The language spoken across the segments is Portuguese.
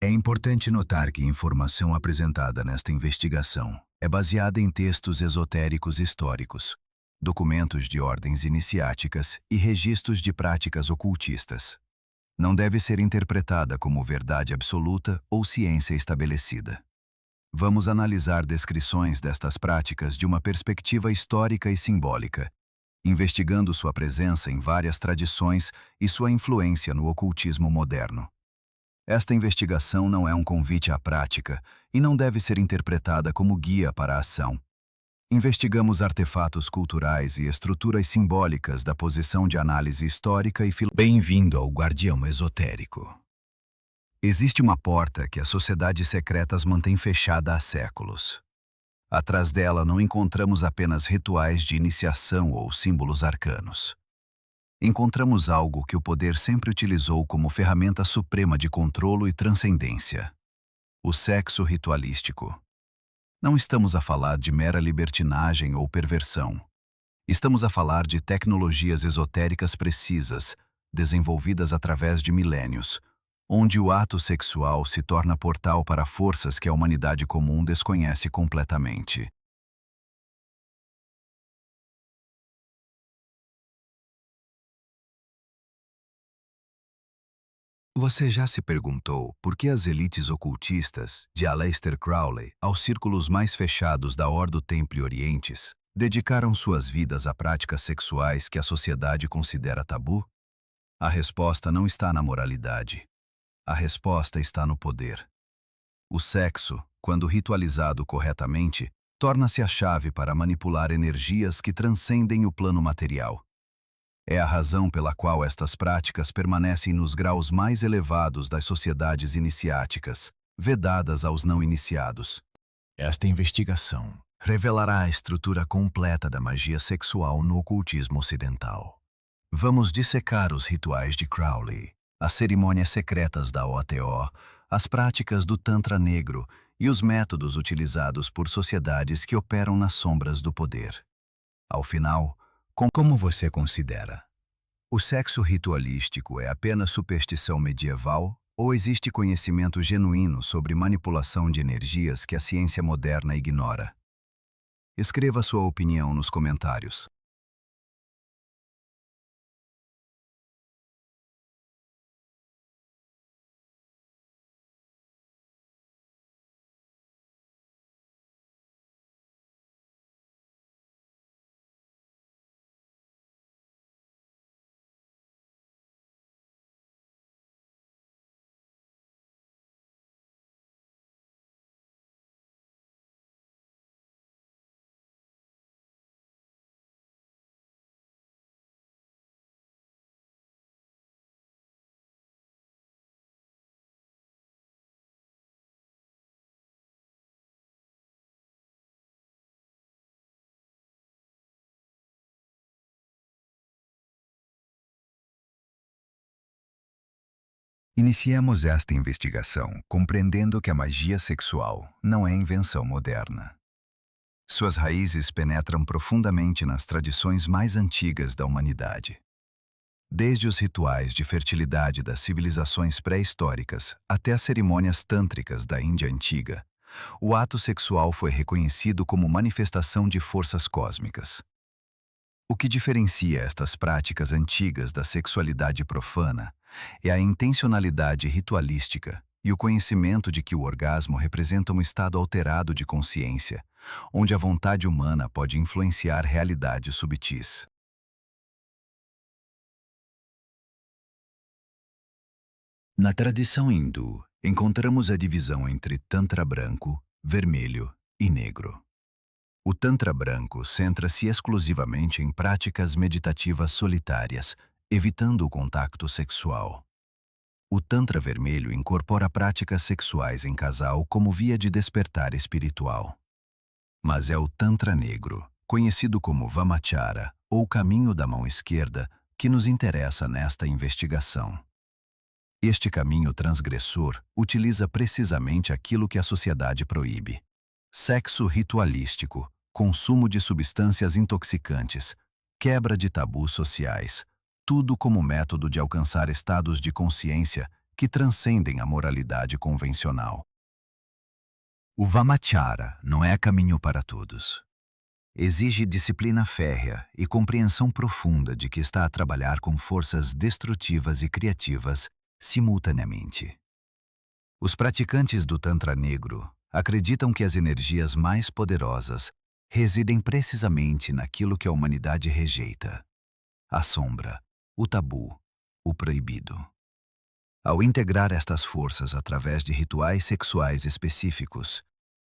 É importante notar que a informação apresentada nesta investigação é baseada em textos esotéricos históricos, documentos de ordens iniciáticas e registros de práticas ocultistas. Não deve ser interpretada como verdade absoluta ou ciência estabelecida. Vamos analisar descrições destas práticas de uma perspectiva histórica e simbólica, investigando sua presença em várias tradições e sua influência no ocultismo moderno. Esta investigação não é um convite à prática e não deve ser interpretada como guia para a ação. Investigamos artefatos culturais e estruturas simbólicas da posição de análise histórica e filosófica. Bem-vindo ao Guardião Esotérico. Existe uma porta que as sociedades secretas mantêm fechada há séculos. Atrás dela não encontramos apenas rituais de iniciação ou símbolos arcanos. Encontramos algo que o poder sempre utilizou como ferramenta suprema de controlo e transcendência: o sexo ritualístico. Não estamos a falar de mera libertinagem ou perversão. Estamos a falar de tecnologias esotéricas precisas, desenvolvidas através de milênios, onde o ato sexual se torna portal para forças que a humanidade comum desconhece completamente. Você já se perguntou por que as elites ocultistas, de Aleister Crowley aos círculos mais fechados da Ordo Templi Orientis, dedicaram suas vidas a práticas sexuais que a sociedade considera tabu? A resposta não está na moralidade. A resposta está no poder. O sexo, quando ritualizado corretamente, torna-se a chave para manipular energias que transcendem o plano material. É a razão pela qual estas práticas permanecem nos graus mais elevados das sociedades iniciáticas, vedadas aos não iniciados. Esta investigação revelará a estrutura completa da magia sexual no ocultismo ocidental. Vamos dissecar os rituais de Crowley, as cerimônias secretas da OTO, as práticas do Tantra negro e os métodos utilizados por sociedades que operam nas sombras do poder. Ao final, como você considera? O sexo ritualístico é apenas superstição medieval ou existe conhecimento genuíno sobre manipulação de energias que a ciência moderna ignora? Escreva sua opinião nos comentários. Iniciemos esta investigação compreendendo que a magia sexual não é invenção moderna. Suas raízes penetram profundamente nas tradições mais antigas da humanidade. Desde os rituais de fertilidade das civilizações pré-históricas até as cerimônias tântricas da Índia antiga, o ato sexual foi reconhecido como manifestação de forças cósmicas. O que diferencia estas práticas antigas da sexualidade profana é a intencionalidade ritualística e o conhecimento de que o orgasmo representa um estado alterado de consciência, onde a vontade humana pode influenciar realidades subtis. Na tradição hindu, encontramos a divisão entre Tantra branco, vermelho e negro. O Tantra branco centra-se exclusivamente em práticas meditativas solitárias, evitando o contato sexual. O Tantra vermelho incorpora práticas sexuais em casal como via de despertar espiritual. Mas é o Tantra negro, conhecido como Vamachara, ou caminho da mão esquerda, que nos interessa nesta investigação. Este caminho transgressor utiliza precisamente aquilo que a sociedade proíbe: sexo ritualístico, consumo de substâncias intoxicantes, quebra de tabus sociais, tudo como método de alcançar estados de consciência que transcendem a moralidade convencional. O Vamachara não é caminho para todos. Exige disciplina férrea e compreensão profunda de que está a trabalhar com forças destrutivas e criativas simultaneamente. Os praticantes do Tantra Negro acreditam que as energias mais poderosas residem precisamente naquilo que a humanidade rejeita: a sombra, o tabu, o proibido. Ao integrar estas forças através de rituais sexuais específicos,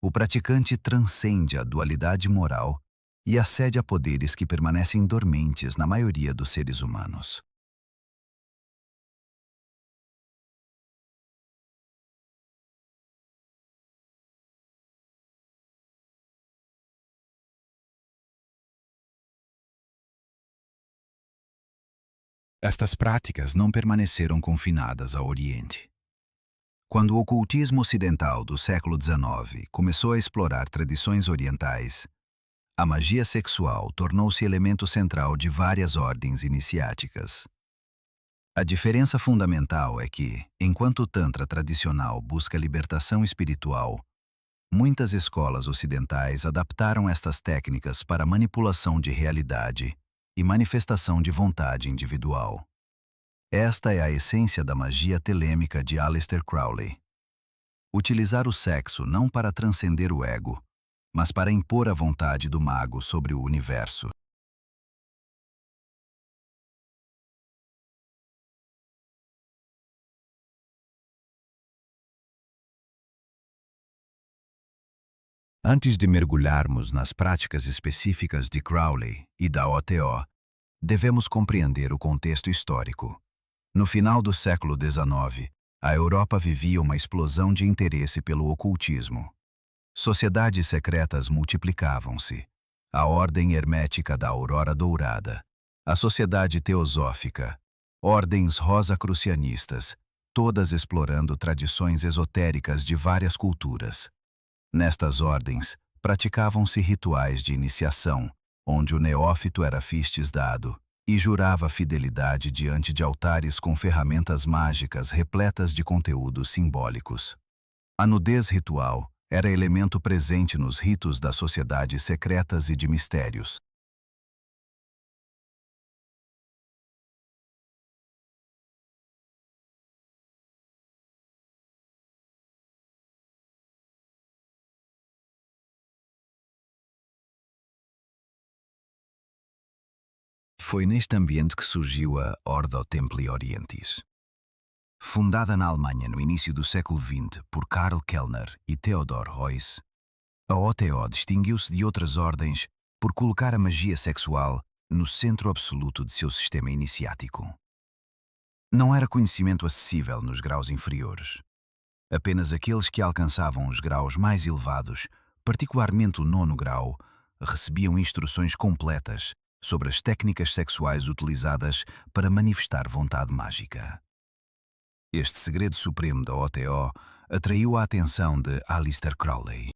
o praticante transcende a dualidade moral e acede a poderes que permanecem dormentes na maioria dos seres humanos. Estas práticas não permaneceram confinadas ao Oriente. Quando o ocultismo ocidental do século XIX começou a explorar tradições orientais, a magia sexual tornou-se elemento central de várias ordens iniciáticas. A diferença fundamental é que, enquanto o Tantra tradicional busca libertação espiritual, muitas escolas ocidentais adaptaram estas técnicas para manipulação de realidade e manifestação de vontade individual. Esta é a essência da magia telêmica de Aleister Crowley. Utilizar o sexo não para transcender o ego, mas para impor a vontade do mago sobre o universo. Antes de mergulharmos nas práticas específicas de Crowley e da OTO, devemos compreender o contexto histórico. No final do século XIX, a Europa vivia uma explosão de interesse pelo ocultismo. Sociedades secretas multiplicavam-se. A Ordem Hermética da Aurora Dourada, a Sociedade Teosófica, ordens rosacrucianistas, todas explorando tradições esotéricas de várias culturas. Nestas ordens, praticavam-se rituais de iniciação, onde o neófito era dado e jurava fidelidade diante de altares com ferramentas mágicas repletas de conteúdos simbólicos. A nudez ritual era elemento presente nos ritos das sociedades secretas e de mistérios. Foi neste ambiente que surgiu a Ordo Templi Orientis. Fundada na Alemanha no início do século XX por Karl Kellner e Theodor Heuss, a OTO distinguiu-se de outras ordens por colocar a magia sexual no centro absoluto de seu sistema iniciático. Não era conhecimento acessível nos graus inferiores. Apenas aqueles que alcançavam os graus mais elevados, particularmente o nono grau, recebiam instruções completas sobre as técnicas sexuais utilizadas para manifestar vontade mágica. Este segredo supremo da OTO atraiu a atenção de Aleister Crowley.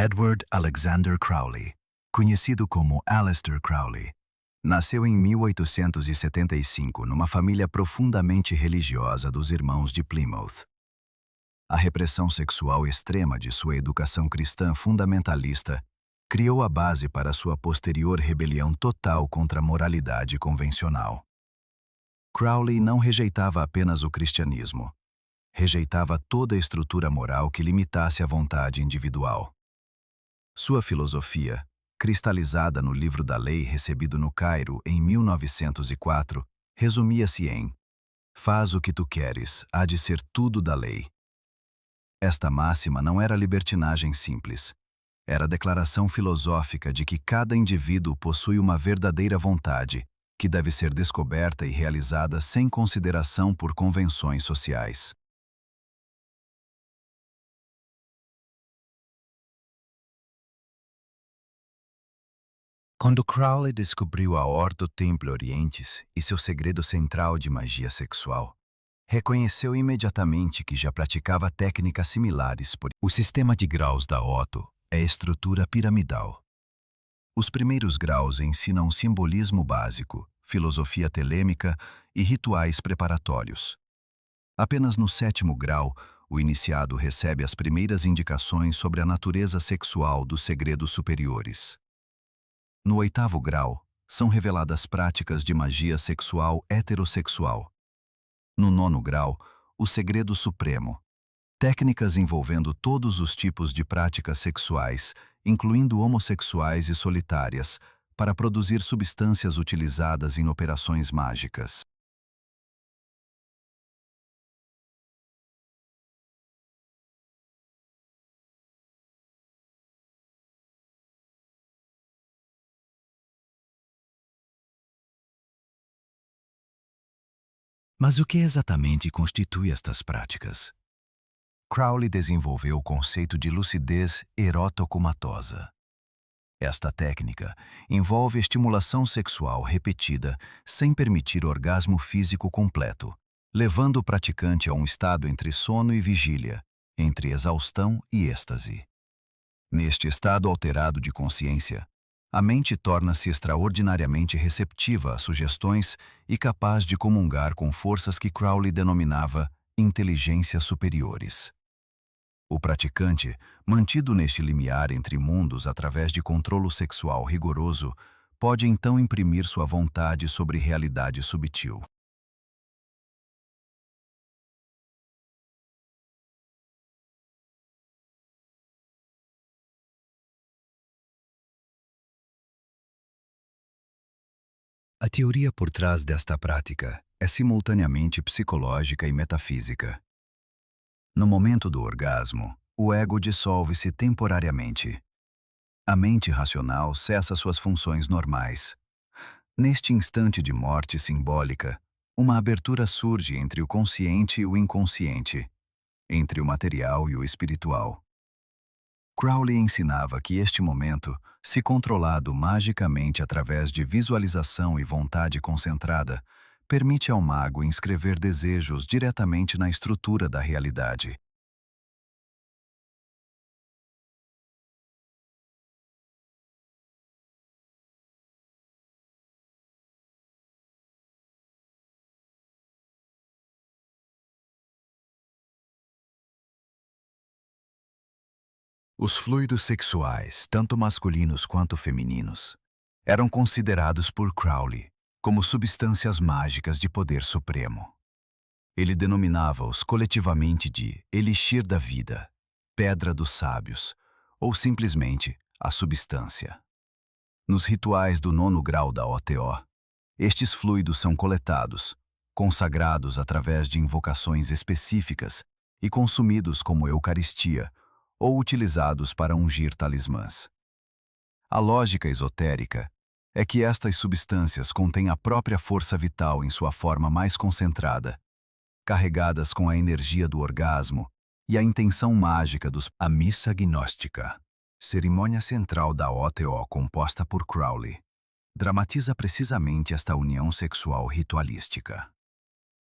Edward Alexander Crowley, conhecido como Aleister Crowley, nasceu em 1875 numa família profundamente religiosa dos irmãos de Plymouth. A repressão sexual extrema de sua educação cristã fundamentalista criou a base para sua posterior rebelião total contra a moralidade convencional. Crowley não rejeitava apenas o cristianismo, rejeitava toda a estrutura moral que limitasse a vontade individual. Sua filosofia, cristalizada no Livro da Lei recebido no Cairo em 1904, resumia-se em: faz o que tu queres, há de ser tudo da lei. Esta máxima não era libertinagem simples. Era a declaração filosófica de que cada indivíduo possui uma verdadeira vontade, que deve ser descoberta e realizada sem consideração por convenções sociais. Quando Crowley descobriu a Ordo Templi Orientis e seu segredo central de magia sexual, reconheceu imediatamente que já praticava técnicas similares. O sistema de graus da Otto é estrutura piramidal. Os primeiros graus ensinam simbolismo básico, filosofia telêmica e rituais preparatórios. Apenas no sétimo grau, o iniciado recebe as primeiras indicações sobre a natureza sexual dos segredos superiores. No oitavo grau, são reveladas práticas de magia sexual heterossexual. No nono grau, o segredo supremo. Técnicas envolvendo todos os tipos de práticas sexuais, incluindo homossexuais e solitárias, para produzir substâncias utilizadas em operações mágicas. Mas o que exatamente constitui estas práticas? Crowley desenvolveu o conceito de lucidez erotocomatosa. Esta técnica envolve estimulação sexual repetida sem permitir orgasmo físico completo, levando o praticante a um estado entre sono e vigília, entre exaustão e êxtase. Neste estado alterado de consciência, a mente torna-se extraordinariamente receptiva a sugestões e capaz de comungar com forças que Crowley denominava inteligências superiores. O praticante, mantido neste limiar entre mundos através de controlo sexual rigoroso, pode então imprimir sua vontade sobre realidade subtil. A teoria por trás desta prática é simultaneamente psicológica e metafísica. No momento do orgasmo, o ego dissolve-se temporariamente. A mente racional cessa suas funções normais. Neste instante de morte simbólica, uma abertura surge entre o consciente e o inconsciente, entre o material e o espiritual. Crowley ensinava que este momento, se controlado magicamente através de visualização e vontade concentrada, permite ao mago inscrever desejos diretamente na estrutura da realidade. Os fluidos sexuais, tanto masculinos quanto femininos, eram considerados por Crowley como substâncias mágicas de poder supremo. Ele denominava-os coletivamente de elixir da vida, pedra dos sábios, ou simplesmente a substância. Nos rituais do nono grau da OTO, estes fluidos são coletados, consagrados através de invocações específicas e consumidos como Eucaristia ou utilizados para ungir talismãs. A lógica esotérica é que estas substâncias contêm a própria força vital em sua forma mais concentrada, carregadas com a energia do orgasmo e a intenção mágica dos... A missa gnóstica, cerimônia central da OTO composta por Crowley, dramatiza precisamente esta união sexual ritualística.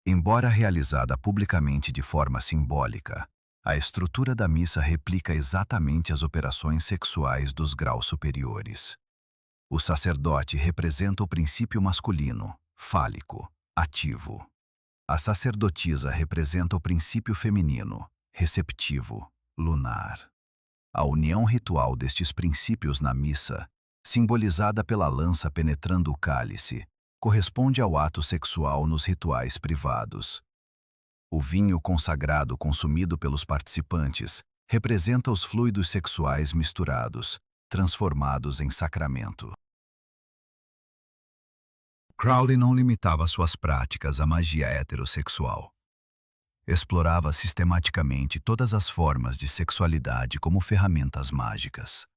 Embora realizada publicamente de forma simbólica, a estrutura da missa replica exatamente as operações sexuais dos graus superiores. O sacerdote representa o princípio masculino, fálico, ativo. A sacerdotisa representa o princípio feminino, receptivo, lunar. A união ritual destes princípios na missa, simbolizada pela lança penetrando o cálice, corresponde ao ato sexual nos rituais privados. O vinho consagrado consumido pelos participantes representa os fluidos sexuais misturados, transformados em sacramento. Crowley não limitava suas práticas à magia heterossexual. Explorava sistematicamente todas as formas de sexualidade como ferramentas mágicas.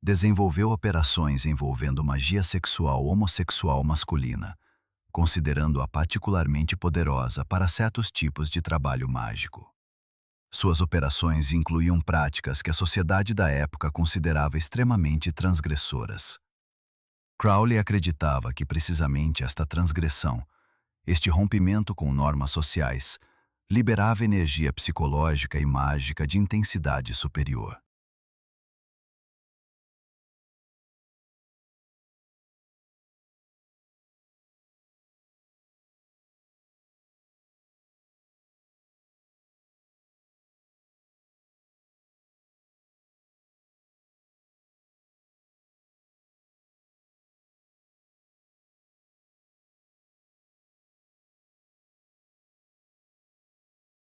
Desenvolveu operações envolvendo magia sexual homossexual masculina, considerando-a particularmente poderosa para certos tipos de trabalho mágico. Suas operações incluíam práticas que a sociedade da época considerava extremamente transgressoras. Crowley acreditava que precisamente esta transgressão, este rompimento com normas sociais, liberava energia psicológica e mágica de intensidade superior.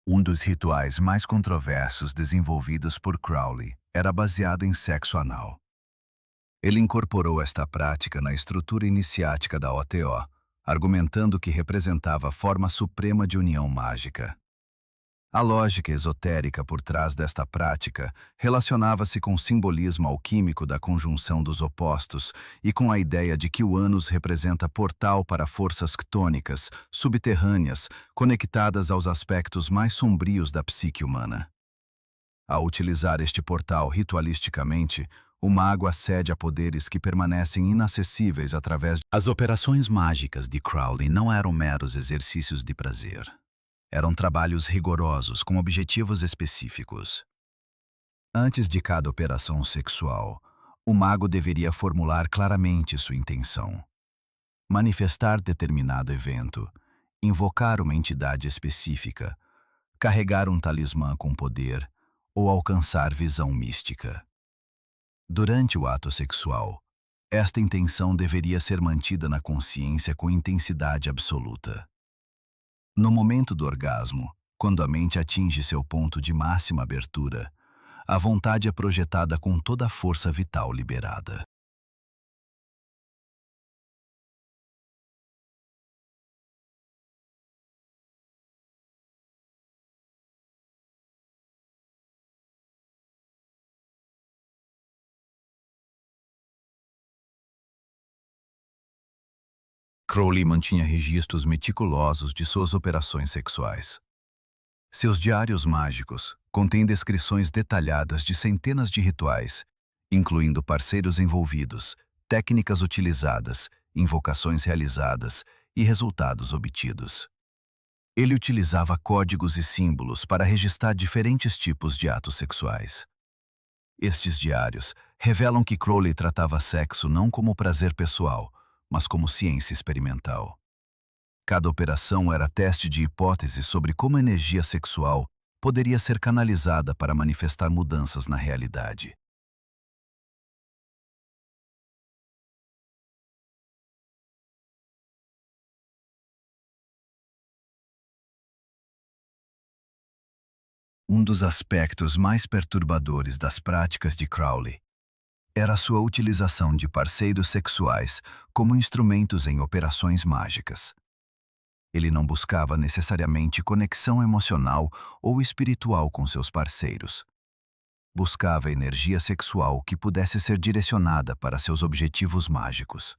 Um dos rituais mais controversos desenvolvidos por Crowley era baseado em sexo anal. Ele incorporou esta prática na estrutura iniciática da OTO, argumentando que representava a forma suprema de união mágica. A lógica esotérica por trás desta prática relacionava-se com o simbolismo alquímico da conjunção dos opostos e com a ideia de que o ânus representa portal para forças ctônicas, subterrâneas, conectadas aos aspectos mais sombrios da psique humana. Ao utilizar este portal ritualisticamente, o mago acede a poderes que permanecem inacessíveis através de... As operações mágicas de Crowley não eram meros exercícios de prazer. Eram trabalhos rigorosos com objetivos específicos. Antes de cada operação sexual, o mago deveria formular claramente sua intenção. Manifestar determinado evento, invocar uma entidade específica, carregar um talismã com poder ou alcançar visão mística. Durante o ato sexual, esta intenção deveria ser mantida na consciência com intensidade absoluta. No momento do orgasmo, quando a mente atinge seu ponto de máxima abertura, a vontade é projetada com toda a força vital liberada. Crowley mantinha registros meticulosos de suas operações sexuais. Seus diários mágicos contêm descrições detalhadas de centenas de rituais, incluindo parceiros envolvidos, técnicas utilizadas, invocações realizadas e resultados obtidos. Ele utilizava códigos e símbolos para registrar diferentes tipos de atos sexuais. Estes diários revelam que Crowley tratava sexo não como prazer pessoal, mas como ciência experimental. Cada operação era teste de hipóteses sobre como a energia sexual poderia ser canalizada para manifestar mudanças na realidade. Um dos aspectos mais perturbadores das práticas de Crowley era a sua utilização de parceiros sexuais como instrumentos em operações mágicas. Ele não buscava necessariamente conexão emocional ou espiritual com seus parceiros. Buscava energia sexual que pudesse ser direcionada para seus objetivos mágicos.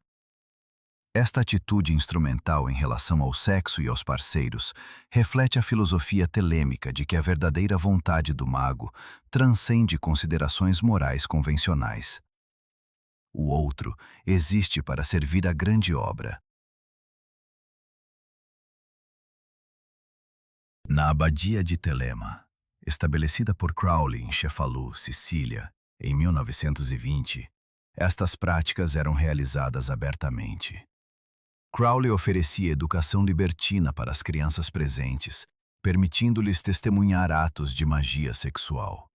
Esta atitude instrumental em relação ao sexo e aos parceiros reflete a filosofia telêmica de que a verdadeira vontade do mago transcende considerações morais convencionais. O outro existe para servir a grande obra. Na abadia de Telema, estabelecida por Crowley em Cefalù, Sicília, em 1920, estas práticas eram realizadas abertamente. Crowley oferecia educação libertina para as crianças presentes, permitindo-lhes testemunhar atos de magia sexual.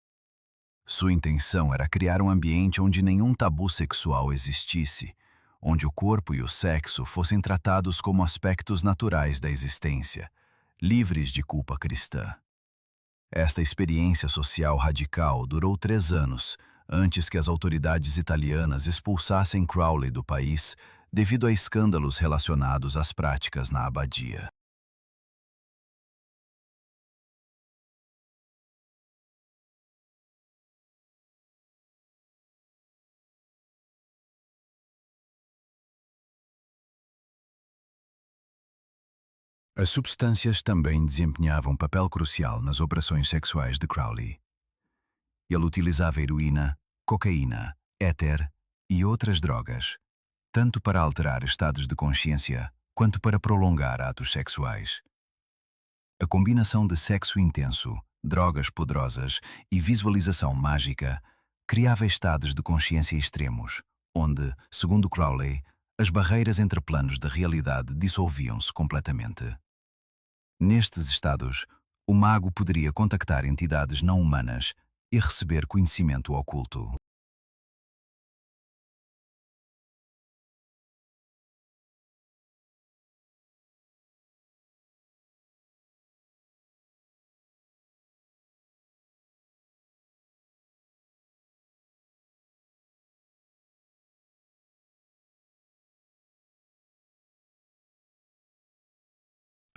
Sua intenção era criar um ambiente onde nenhum tabu sexual existisse, onde o corpo e o sexo fossem tratados como aspectos naturais da existência, livres de culpa cristã. Esta experiência social radical durou 3 anos, antes que as autoridades italianas expulsassem Crowley do país devido a escândalos relacionados às práticas na abadia. As substâncias também desempenhavam um papel crucial nas operações sexuais de Crowley. Ele utilizava heroína, cocaína, éter e outras drogas, tanto para alterar estados de consciência quanto para prolongar atos sexuais. A combinação de sexo intenso, drogas poderosas e visualização mágica criava estados de consciência extremos, onde, segundo Crowley, as barreiras entre planos da realidade dissolviam-se completamente. Nestes estados, o mago poderia contactar entidades não humanas e receber conhecimento oculto.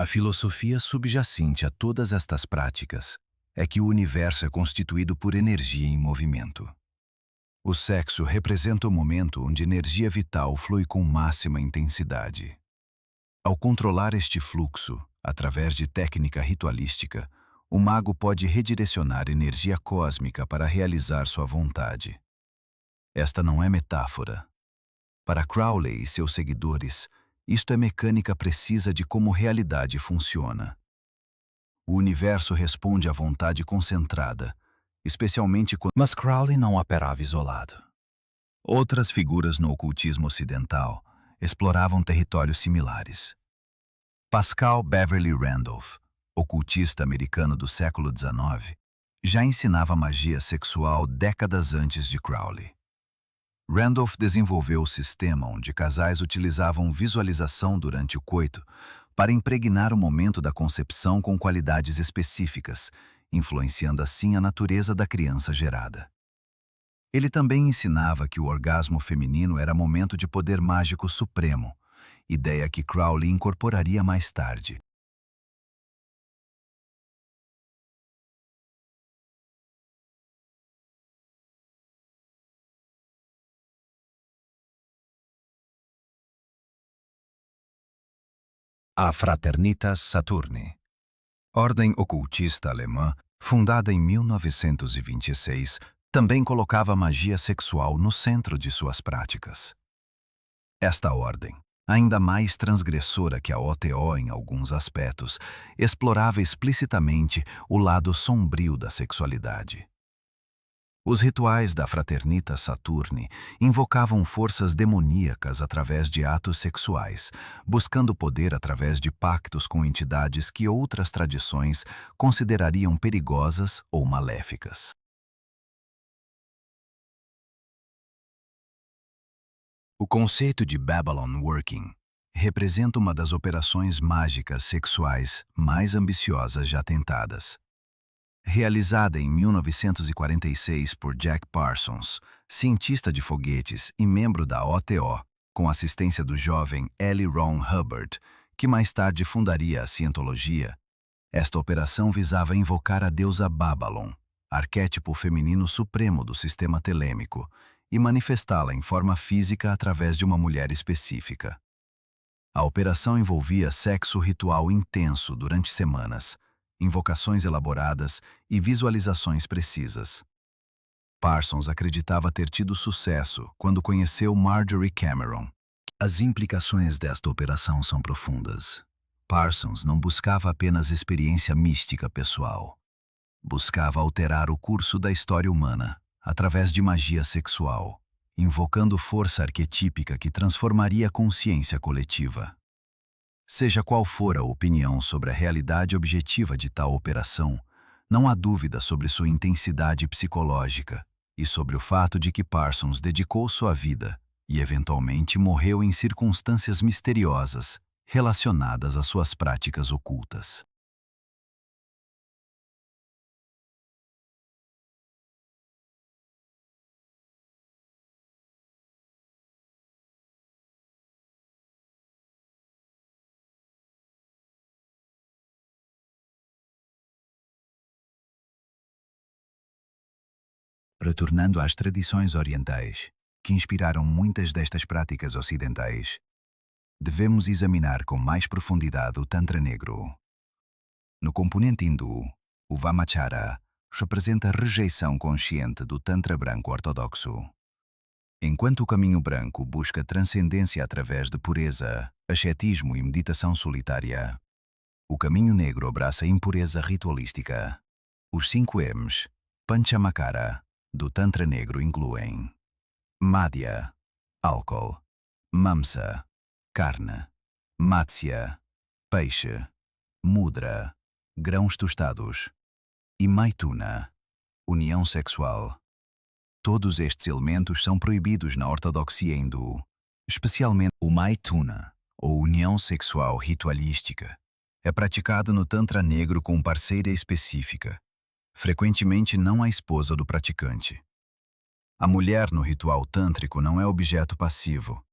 A filosofia subjacente a todas estas práticas é que o universo é constituído por energia em movimento. O sexo representa o momento onde energia vital flui com máxima intensidade. Ao controlar este fluxo, através de técnica ritualística, o mago pode redirecionar energia cósmica para realizar sua vontade. Esta não é metáfora. Para Crowley e seus seguidores, isto é mecânica precisa de como realidade funciona. O universo responde à vontade concentrada, especialmente quando... Mas Crowley não operava isolado. Outras figuras no ocultismo ocidental exploravam territórios similares. Pascal Beverly Randolph, ocultista americano do século XIX, já ensinava magia sexual décadas antes de Crowley. Randolph desenvolveu o sistema onde casais utilizavam visualização durante o coito para impregnar o momento da concepção com qualidades específicas, influenciando assim a natureza da criança gerada. Ele também ensinava que o orgasmo feminino era momento de poder mágico supremo, ideia que Crowley incorporaria mais tarde. A Fraternitas Saturni, ordem ocultista alemã, fundada em 1926, também colocava a magia sexual no centro de suas práticas. Esta ordem, ainda mais transgressora que a OTO em alguns aspectos, explorava explicitamente o lado sombrio da sexualidade. Os rituais da Fraternitas Saturni invocavam forças demoníacas através de atos sexuais, buscando poder através de pactos com entidades que outras tradições considerariam perigosas ou maléficas. O conceito de Babylon Working representa uma das operações mágicas sexuais mais ambiciosas já tentadas. Realizada em 1946 por Jack Parsons, cientista de foguetes e membro da OTO, com assistência do jovem L. Ron Hubbard, que mais tarde fundaria a Cientologia, esta operação visava invocar a deusa Babylon, arquétipo feminino supremo do sistema telêmico, e manifestá-la em forma física através de uma mulher específica. A operação envolvia sexo ritual intenso durante semanas, invocações elaboradas e visualizações precisas. Parsons acreditava ter tido sucesso quando conheceu Marjorie Cameron. As implicações desta operação são profundas. Parsons não buscava apenas experiência mística pessoal. Buscava alterar o curso da história humana através de magia sexual, invocando força arquetípica que transformaria a consciência coletiva. Seja qual for a opinião sobre a realidade objetiva de tal operação, não há dúvida sobre sua intensidade psicológica e sobre o fato de que Parsons dedicou sua vida e, eventualmente, morreu em circunstâncias misteriosas relacionadas às suas práticas ocultas. Retornando às tradições orientais, que inspiraram muitas destas práticas ocidentais, devemos examinar com mais profundidade o Tantra Negro. No componente hindu, o Vamachara representa a rejeição consciente do Tantra branco ortodoxo. Enquanto o caminho branco busca transcendência através de pureza, ascetismo e meditação solitária, o caminho negro abraça impureza ritualística. Os 5 M's, Panchamakara, do Tantra Negro incluem Madhya, álcool; Mamsa, carne; Matsya, peixe; Mudra, grãos tostados; e Maithuna, união sexual. Todos estes elementos são proibidos na ortodoxia hindu, especialmente o Maithuna, ou união sexual ritualística. É praticado no Tantra Negro com parceira específica, frequentemente não a esposa do praticante. A mulher no ritual tântrico não é objeto passivo.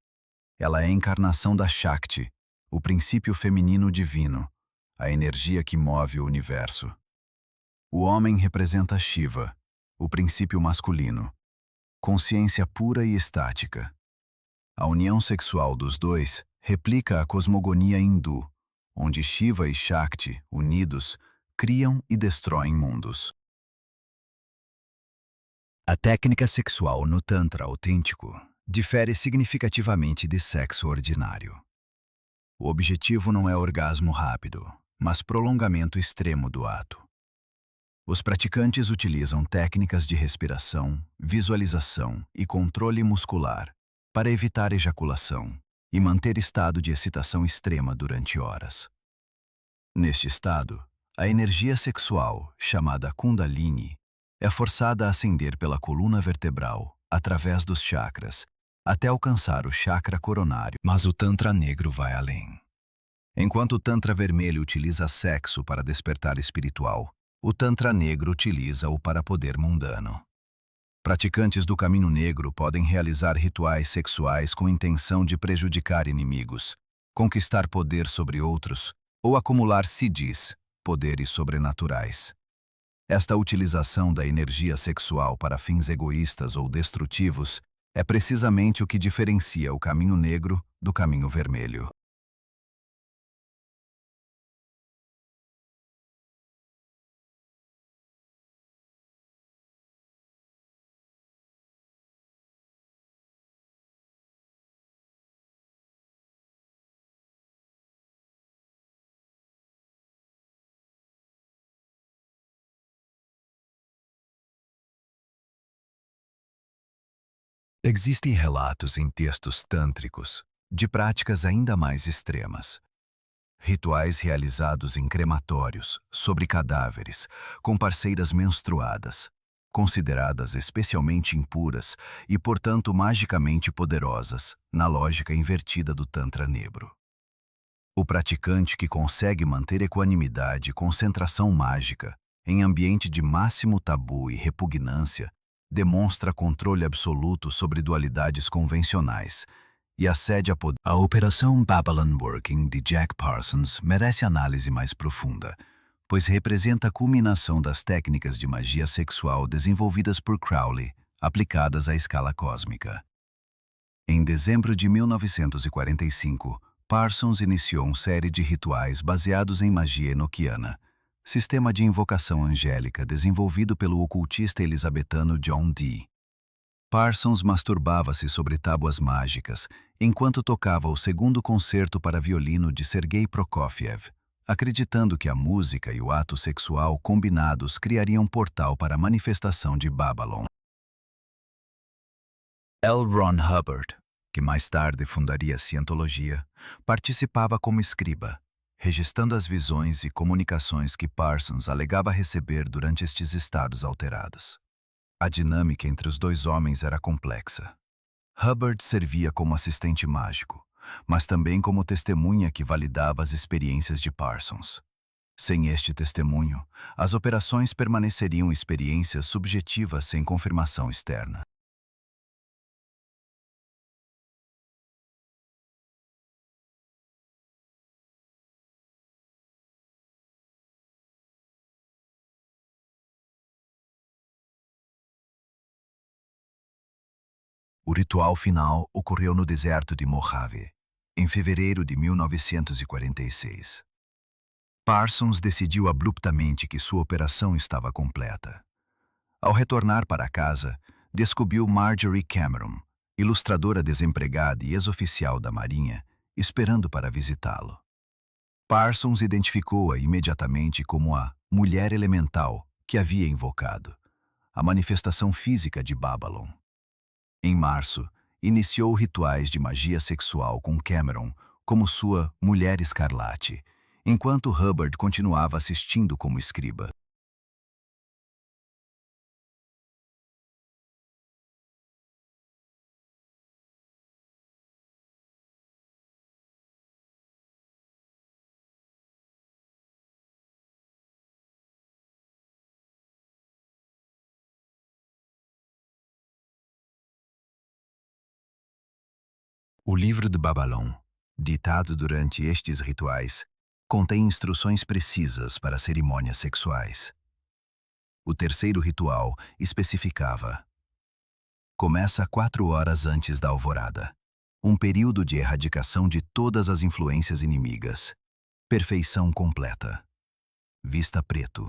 Ela é a encarnação da Shakti, o princípio feminino divino, a energia que move o universo. O homem representa Shiva, o princípio masculino, consciência pura e estática. A união sexual dos dois replica a cosmogonia hindu, onde Shiva e Shakti, unidos, criam e destroem mundos. A técnica sexual no Tantra autêntico difere significativamente de sexo ordinário. O objetivo não é orgasmo rápido, mas prolongamento extremo do ato. Os praticantes utilizam técnicas de respiração, visualização e controle muscular para evitar ejaculação e manter estado de excitação extrema durante horas. Neste estado, a energia sexual, chamada Kundalini, é forçada a ascender pela coluna vertebral, através dos chakras, até alcançar o chakra coronário. Mas o Tantra Negro vai além. Enquanto o Tantra Vermelho utiliza sexo para despertar espiritual, o Tantra Negro utiliza-o para poder mundano. Praticantes do caminho negro podem realizar rituais sexuais com intenção de prejudicar inimigos, conquistar poder sobre outros ou acumular siddhis, poderes sobrenaturais. Esta utilização da energia sexual para fins egoístas ou destrutivos é precisamente o que diferencia o caminho negro do caminho vermelho. Existem relatos em textos tântricos de práticas ainda mais extremas. Rituais realizados em crematórios, sobre cadáveres, com parceiras menstruadas, consideradas especialmente impuras e, portanto, magicamente poderosas, na lógica invertida do Tantra Negro. O praticante que consegue manter equanimidade e concentração mágica em ambiente de máximo tabu e repugnância demonstra controle absoluto sobre dualidades convencionais e acede a poder. A Operação Babylon Working de Jack Parsons merece análise mais profunda, pois representa a culminação das técnicas de magia sexual desenvolvidas por Crowley, aplicadas à escala cósmica. Em dezembro de 1945, Parsons iniciou uma série de rituais baseados em magia enoquiana, sistema de invocação angélica desenvolvido pelo ocultista elisabetano John Dee. Parsons masturbava-se sobre tábuas mágicas enquanto tocava o segundo concerto para violino de Sergei Prokofiev, acreditando que a música e o ato sexual combinados criariam um portal para a manifestação de Babylon. L. Ron Hubbard, que mais tarde fundaria a Cientologia, participava como escriba, registrando as visões e comunicações que Parsons alegava receber durante estes estados alterados. A dinâmica entre os dois homens era complexa. Hubbard servia como assistente mágico, mas também como testemunha que validava as experiências de Parsons. Sem este testemunho, as operações permaneceriam experiências subjetivas sem confirmação externa. O ritual final ocorreu no deserto de Mojave, em fevereiro de 1946. Parsons decidiu abruptamente que sua operação estava completa. Ao retornar para casa, descobriu Marjorie Cameron, ilustradora desempregada e ex-oficial da Marinha, esperando para visitá-lo. Parsons identificou-a imediatamente como a mulher elemental que havia invocado, a manifestação física de Babylon. Em março, iniciou rituais de magia sexual com Cameron como sua mulher escarlate, enquanto Hubbard continuava assistindo como escriba. O livro de Babylon, ditado durante estes rituais, contém instruções precisas para cerimônias sexuais. O terceiro ritual especificava: começa 4 horas antes da alvorada. Um período de erradicação de todas as influências inimigas. Perfeição completa. Vista preto.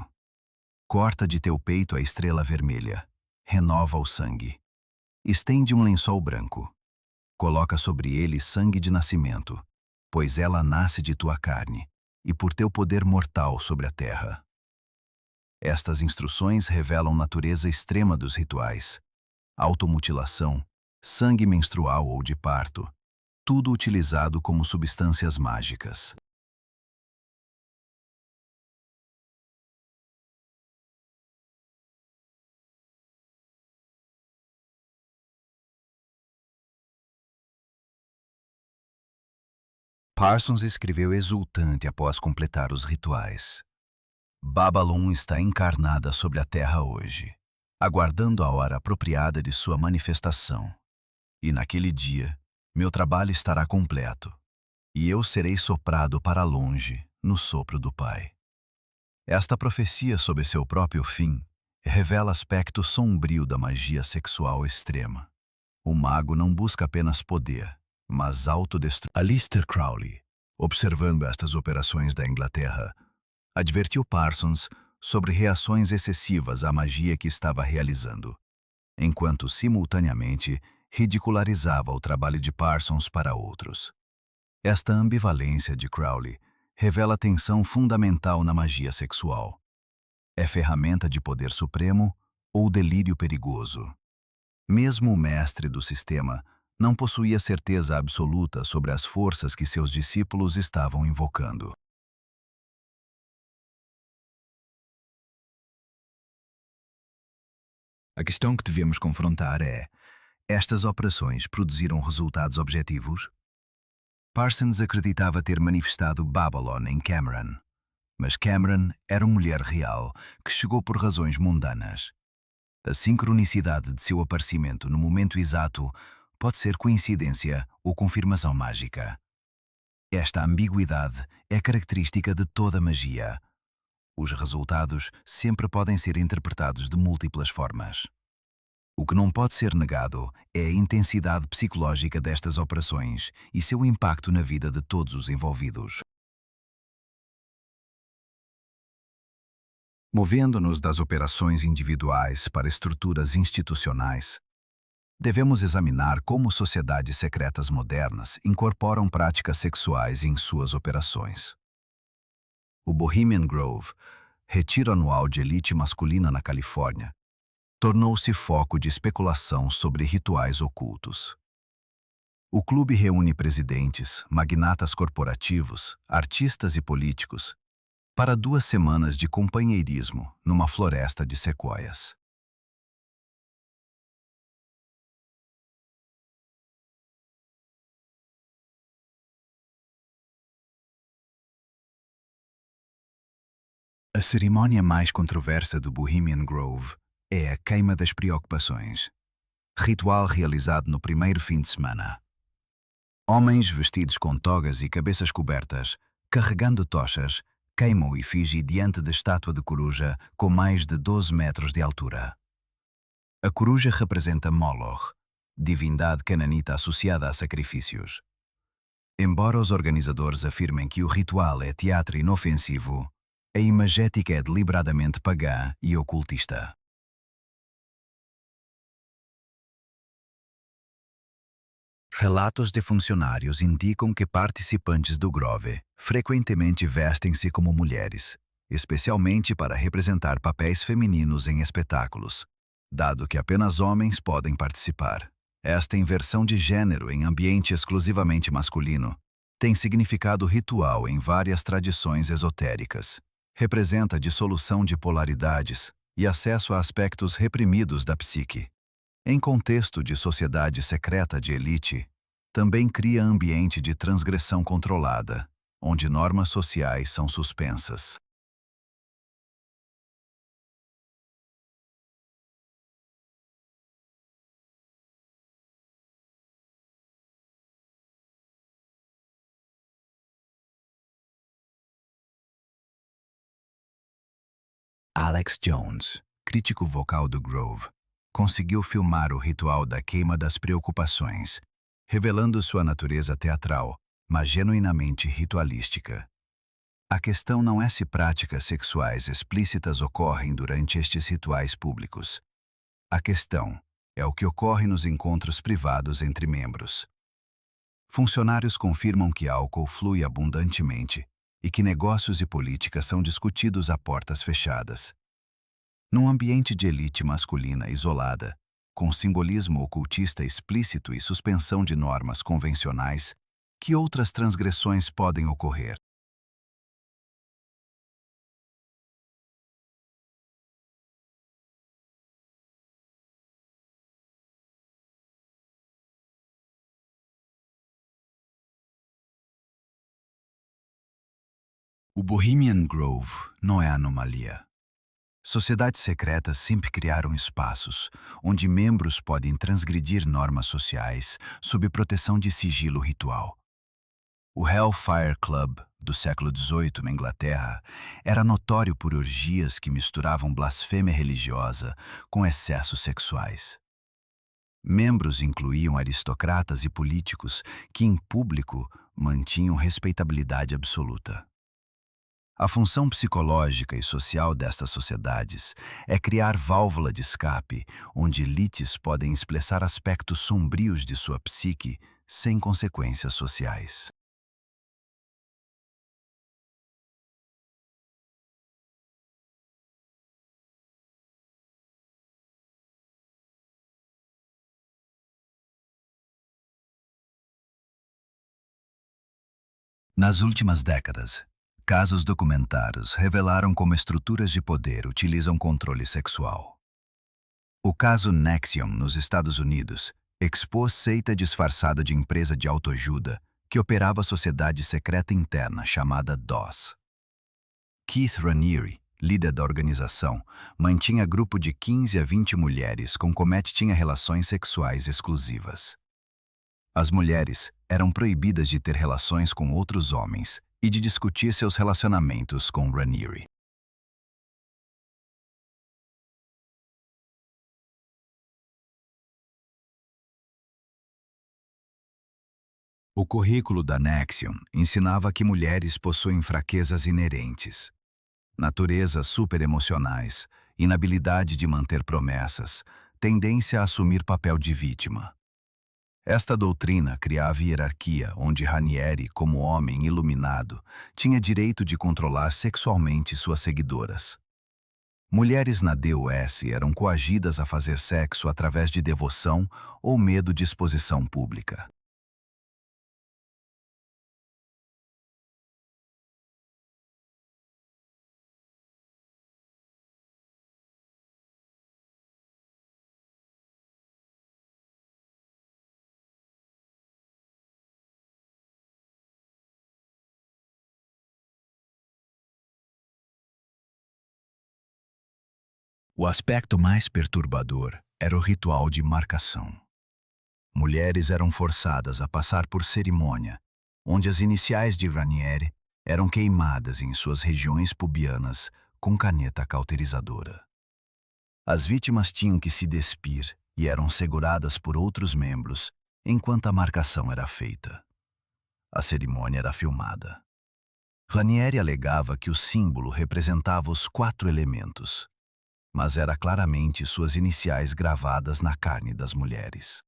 Corta de teu peito a estrela vermelha. Renova o sangue. Estende um lençol branco. Coloca sobre ele sangue de nascimento, pois ela nasce de tua carne, e por teu poder mortal sobre a terra. Estas instruções revelam natureza extrema dos rituais: automutilação, sangue menstrual ou de parto, tudo utilizado como substâncias mágicas. Parsons escreveu exultante após completar os rituais. Babylon está encarnada sobre a terra hoje, aguardando a hora apropriada de sua manifestação. E naquele dia, meu trabalho estará completo, e eu serei soprado para longe no sopro do Pai. Esta profecia sobre seu próprio fim revela aspecto sombrio da magia sexual extrema. O mago não busca apenas poder, mas autodestruição. Aleister Crowley, observando estas operações da Inglaterra, advertiu Parsons sobre reações excessivas à magia que estava realizando, enquanto simultaneamente ridicularizava o trabalho de Parsons para outros. Esta ambivalência de Crowley revela tensão fundamental na magia sexual. É ferramenta de poder supremo ou delírio perigoso? Mesmo o mestre do sistema não possuía certeza absoluta sobre as forças que seus discípulos estavam invocando. A questão que devemos confrontar é: estas operações produziram resultados objetivos? Parsons acreditava ter manifestado Babylon em Cameron, mas Cameron era uma mulher real que chegou por razões mundanas. A sincronicidade de seu aparecimento no momento exato pode ser coincidência ou confirmação mágica. Esta ambiguidade é característica de toda magia. Os resultados sempre podem ser interpretados de múltiplas formas. O que não pode ser negado é a intensidade psicológica destas operações e seu impacto na vida de todos os envolvidos. Movendo-nos das operações individuais para estruturas institucionais, devemos examinar como sociedades secretas modernas incorporam práticas sexuais em suas operações. O Bohemian Grove, retiro anual de elite masculina na Califórnia, tornou-se foco de especulação sobre rituais ocultos. O clube reúne presidentes, magnatas corporativos, artistas e políticos para 2 semanas de companheirismo numa floresta de sequoias. A cerimônia mais controversa do Bohemian Grove é a Queima das Preocupações, ritual realizado no primeiro fim de semana. Homens vestidos com togas e cabeças cobertas, carregando tochas, queimam o efígie diante da estátua de coruja com mais de 12 metros de altura. A coruja representa Moloch, divindade cananita associada a sacrifícios. Embora os organizadores afirmem que o ritual é teatro inofensivo, a imagética é deliberadamente pagã e ocultista. Relatos de funcionários indicam que participantes do Grove frequentemente vestem-se como mulheres, especialmente para representar papéis femininos em espetáculos, dado que apenas homens podem participar. Esta inversão de gênero em ambiente exclusivamente masculino tem significado ritual em várias tradições esotéricas. Representa a dissolução de polaridades e acesso a aspectos reprimidos da psique. Em contexto de sociedade secreta de elite, também cria ambiente de transgressão controlada, onde normas sociais são suspensas. Alex Jones, crítico vocal do Grove, conseguiu filmar o ritual da queima das preocupações, revelando sua natureza teatral, mas genuinamente ritualística. A questão não é se práticas sexuais explícitas ocorrem durante estes rituais públicos. A questão é o que ocorre nos encontros privados entre membros. Funcionários confirmam que álcool flui abundantemente e que negócios e política são discutidos a portas fechadas. Num ambiente de elite masculina isolada, com simbolismo ocultista explícito e suspensão de normas convencionais, que outras transgressões podem ocorrer? O Bohemian Grove não é anomalia. Sociedades secretas sempre criaram espaços onde membros podem transgredir normas sociais sob proteção de sigilo ritual. O Hellfire Club, do século XVIII na Inglaterra, era notório por orgias que misturavam blasfêmia religiosa com excessos sexuais. Membros incluíam aristocratas e políticos que, em público, mantinham respeitabilidade absoluta. A função psicológica e social destas sociedades é criar válvula de escape onde elites podem expressar aspectos sombrios de sua psique sem consequências sociais. Nas últimas décadas, casos documentados revelaram como estruturas de poder utilizam controle sexual. O caso Nexium, nos Estados Unidos, expôs seita disfarçada de empresa de autoajuda que operava sociedade secreta interna chamada DOS. Keith Raniere, líder da organização, mantinha grupo de 15 a 20 mulheres com quem tinha relações sexuais exclusivas. As mulheres eram proibidas de ter relações com outros homens e de discutir seus relacionamentos com Raniere. O currículo da Nexium ensinava que mulheres possuem fraquezas inerentes, naturezas superemocionais, inabilidade de manter promessas, tendência a assumir papel de vítima. Esta doutrina criava hierarquia onde Ranieri, como homem iluminado, tinha direito de controlar sexualmente suas seguidoras. Mulheres na DOS eram coagidas a fazer sexo através de devoção ou medo de exposição pública. O aspecto mais perturbador era o ritual de marcação. Mulheres eram forçadas a passar por cerimônia, onde as iniciais de Ranieri eram queimadas em suas regiões pubianas com caneta cauterizadora. As vítimas tinham que se despir e eram seguradas por outros membros enquanto a marcação era feita. A cerimônia era filmada. Ranieri alegava que o símbolo representava os 4 elementos, mas era claramente suas iniciais gravadas na carne das mulheres.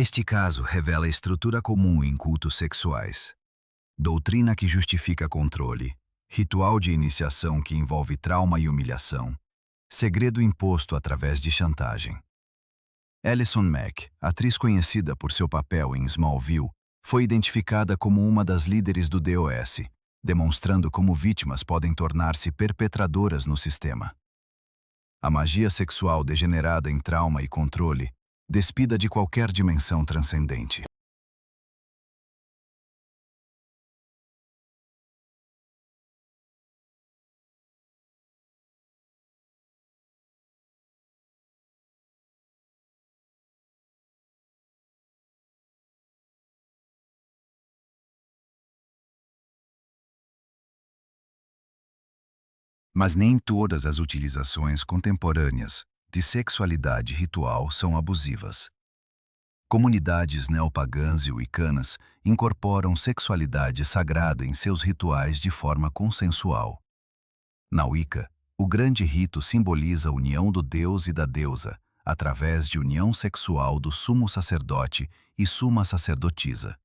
Este caso revela estrutura comum em cultos sexuais, doutrina que justifica controle, ritual de iniciação que envolve trauma e humilhação, segredo imposto através de chantagem. Alison Mack, atriz conhecida por seu papel em Smallville, foi identificada como uma das líderes do DOS, demonstrando como vítimas podem tornar-se perpetradoras no sistema. A magia sexual degenerada em trauma e controle, despida de qualquer dimensão transcendente. Mas nem todas as utilizações contemporâneas de sexualidade ritual são abusivas. Comunidades neopagãs e wiccanas incorporam sexualidade sagrada em seus rituais de forma consensual. Na Wicca, o grande rito simboliza a união do deus e da deusa, através de união sexual do sumo sacerdote e suma sacerdotisa.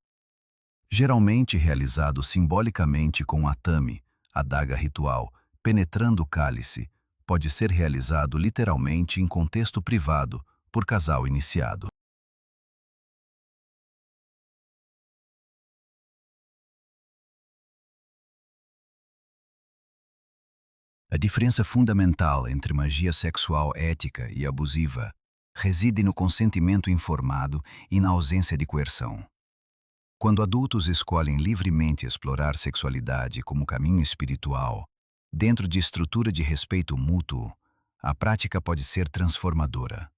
Geralmente realizado simbolicamente com a tame, a daga ritual, penetrando o cálice, pode ser realizado literalmente em contexto privado, por casal iniciado. A diferença fundamental entre magia sexual ética e abusiva reside no consentimento informado e na ausência de coerção. Quando adultos escolhem livremente explorar sexualidade como caminho espiritual, dentro de estrutura de respeito mútuo, a prática pode ser transformadora.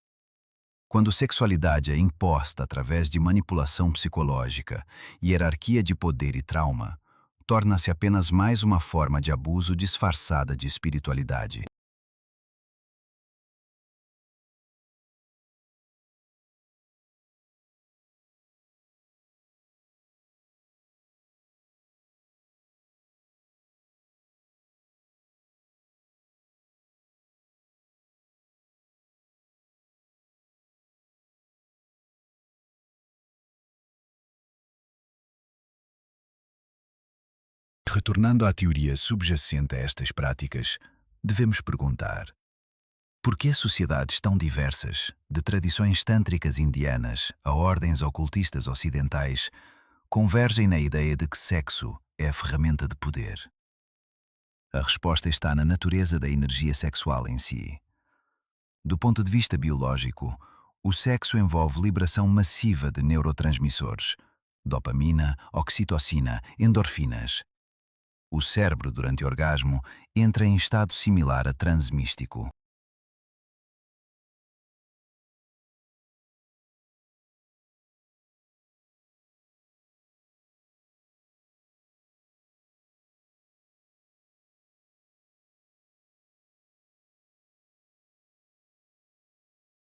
Quando sexualidade é imposta através de manipulação psicológica, hierarquia de poder e trauma, torna-se apenas mais uma forma de abuso disfarçada de espiritualidade. Retornando à teoria subjacente a estas práticas, devemos perguntar: por que sociedades tão diversas, de tradições tântricas indianas a ordens ocultistas ocidentais, convergem na ideia de que sexo é a ferramenta de poder? A resposta está na natureza da energia sexual em si. Do ponto de vista biológico, o sexo envolve liberação massiva de neurotransmissores, dopamina, oxitocina, endorfinas. O cérebro, durante o orgasmo, entra em estado similar a transe místico.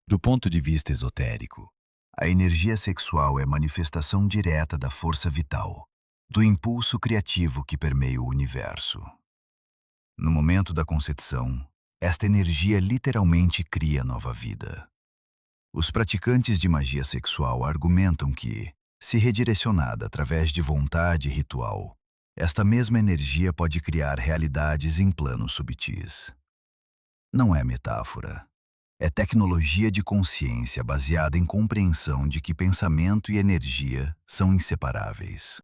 Do ponto de vista esotérico, a energia sexual é manifestação direta da força vital, do impulso criativo que permeia o universo. No momento da concepção, esta energia literalmente cria nova vida. Os praticantes de magia sexual argumentam que, se redirecionada através de vontade e ritual, esta mesma energia pode criar realidades em planos subtis. Não é metáfora. É tecnologia de consciência baseada em compreensão de que pensamento e energia são inseparáveis.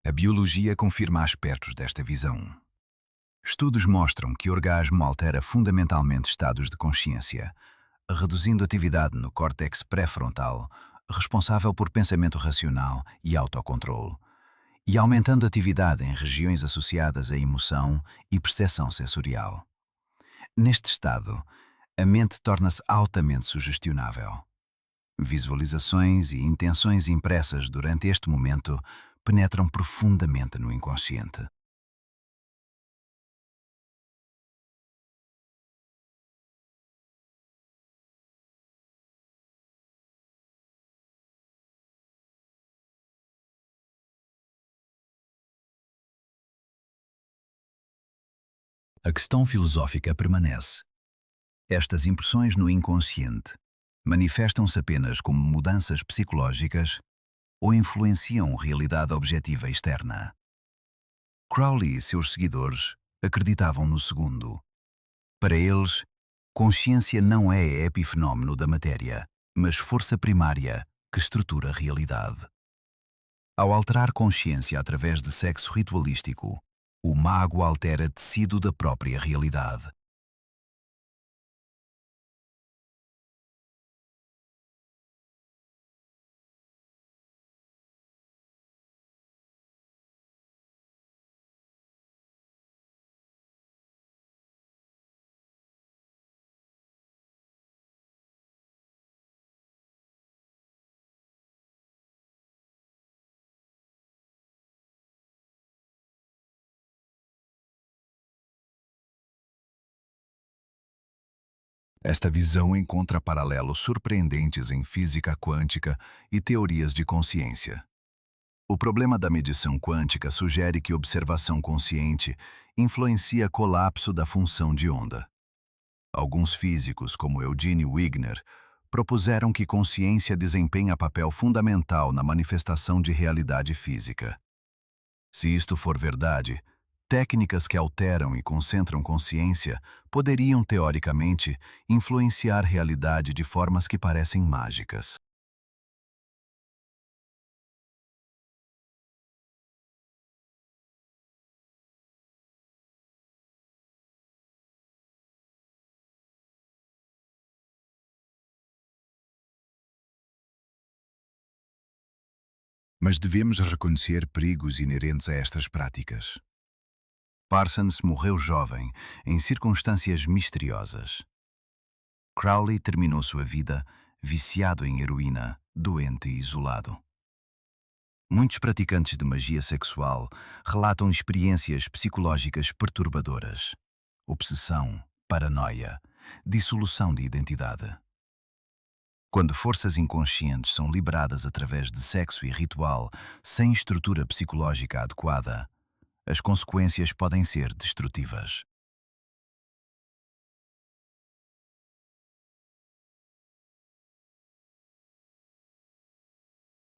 A biologia confirma aspectos desta visão. Estudos mostram que o orgasmo altera fundamentalmente estados de consciência, reduzindo atividade no córtex pré-frontal, responsável por pensamento racional e autocontrole, e aumentando atividade em regiões associadas à emoção e percepção sensorial. Neste estado, a mente torna-se altamente sugestionável. Visualizações e intenções impressas durante este momento penetram profundamente no inconsciente. A questão filosófica permanece. Estas impressões no inconsciente manifestam-se apenas como mudanças psicológicas ou influenciam realidade objetiva externa? Crowley e seus seguidores acreditavam no segundo. Para eles, consciência não é epifenómeno da matéria, mas força primária que estrutura a realidade. Ao alterar consciência através de sexo ritualístico, o mago altera tecido da própria realidade. Esta visão encontra paralelos surpreendentes em física quântica e teorias de consciência. O problema da medição quântica sugere que observação consciente influencia colapso da função de onda. Alguns físicos, como Eugene Wigner, propuseram que consciência desempenha papel fundamental na manifestação de realidade física. Se isto for verdade, técnicas que alteram e concentram consciência poderiam, teoricamente, influenciar realidade de formas que parecem mágicas. Mas devemos reconhecer perigos inerentes a estas práticas. Parsons morreu jovem, em circunstâncias misteriosas. Crowley terminou sua vida viciado em heroína, doente e isolado. Muitos praticantes de magia sexual relatam experiências psicológicas perturbadoras, obsessão, paranoia, dissolução de identidade. Quando forças inconscientes são liberadas através de sexo e ritual sem estrutura psicológica adequada, as consequências podem ser destrutivas.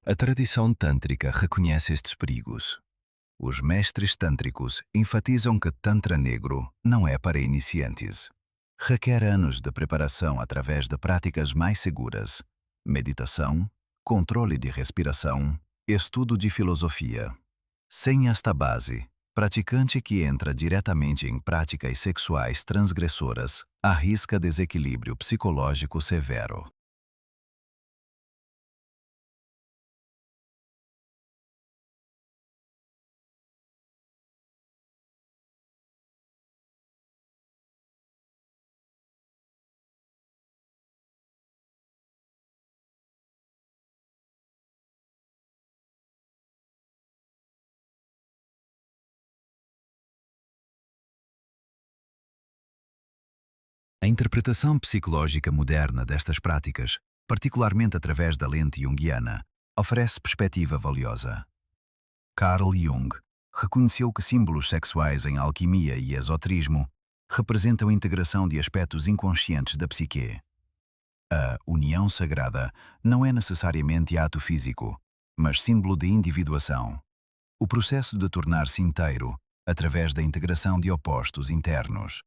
A tradição tântrica reconhece estes perigos. Os mestres tântricos enfatizam que Tantra negro não é para iniciantes. Requer anos de preparação através de práticas mais seguras, meditação, controle de respiração, estudo de filosofia. Sem esta base, praticante que entra diretamente em práticas sexuais transgressoras arrisca desequilíbrio psicológico severo. A interpretação psicológica moderna destas práticas, particularmente através da lente junguiana, oferece perspectiva valiosa. Carl Jung reconheceu que símbolos sexuais em alquimia e esoterismo representam a integração de aspectos inconscientes da psique. A união sagrada não é necessariamente ato físico, mas símbolo de individuação. O processo de tornar-se inteiro através da integração de opostos internos.